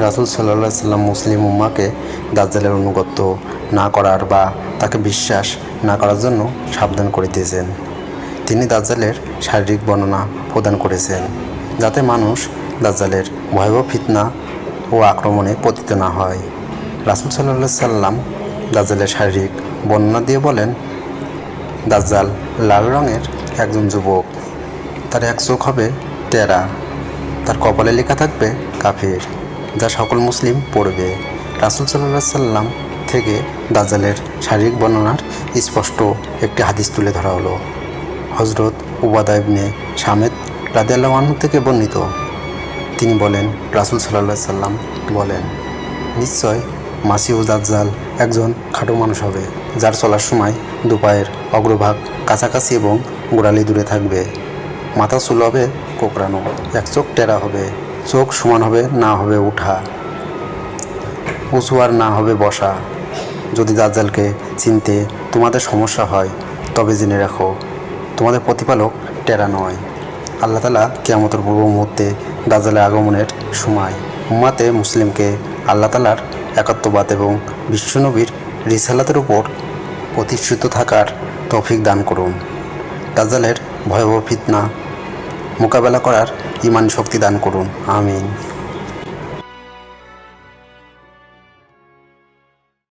রাসূল সাল্লাল্লাহু আলাইহি সাল্লাম মুসলিম উম্মাহকে দাজ্জালের আনুগত্য না করার বা তাকে বিশ্বাস না করার জন্য সাবধান করে দিয়েছেন। তিনি দাজ্জালের শারীরিক বর্ণনা প্রদান করেছেন, যাতে মানুষ দাজ্জালের ভয়াবহ ফিতনা ও আক্রমণে পতিত না হয়। রাসূল সাল্লাল্লাহু আলাইহি সাল্লাম দাজ্জালের শারীরিক বর্ণনা দিয়ে বলেন, দাজ্জাল লাল রঙের একজন যুবক, তার এক চোখ হবে টেরা, তার কপালে লেখা থাকবে কাফির, যা সকল মুসলিম পড়বে। রাসূল সাল্লাল্লাহু আলাইহি সাল্লাম থেকে দাজ্জালের শারীরিক বর্ণনার স্পষ্ট একটি হাদিস তুলে ধরা হলো। হযরত উবাদা ইবনে সামেত রাদিয়াল্লাহু আনহু থেকে বর্ণিত, তিনি বলেন, রাসূল সাল্লাল্লাহু আলাইহি সাল্লাম বলেন, নিশ্চয় মাসিহ দাজ্জাল একজন খাটো মানুষ হবে, যার চলার সময় দুপায়ের অগ্রভাগ কাছাকাছি এবং গোড়ালি দূরে থাকবে। মাথা চুল হবে কোঁকড়ানো, এক চোখ টেরা হবে, চোখ সমান হবে না হবে উঠা, উঁচু আর না হবে বসা। যদি দাজ্জালকে চিনতে তোমাদের সমস্যা হয়, তবে জেনে রাখো, তোমাদের প্রতিপালক টেরা নয়। আল্লাহ তাআলা কিয়ামতের পূর্ব মুহূর্তে দাজ্জালের আগমনের সময় উম্মাতে মুসলিমকে আল্লাহ তাআলার একাত্মবাদ এবং বিশ্বনবীর রিসালাতের উপর প্রতিষ্ঠিত থাকার তৌফিক দান করুন। দাজ্জালের ভয়াবহ ফিতনা মোকাবেলা করার ঈমান শক্তি দান করুন। আমিন।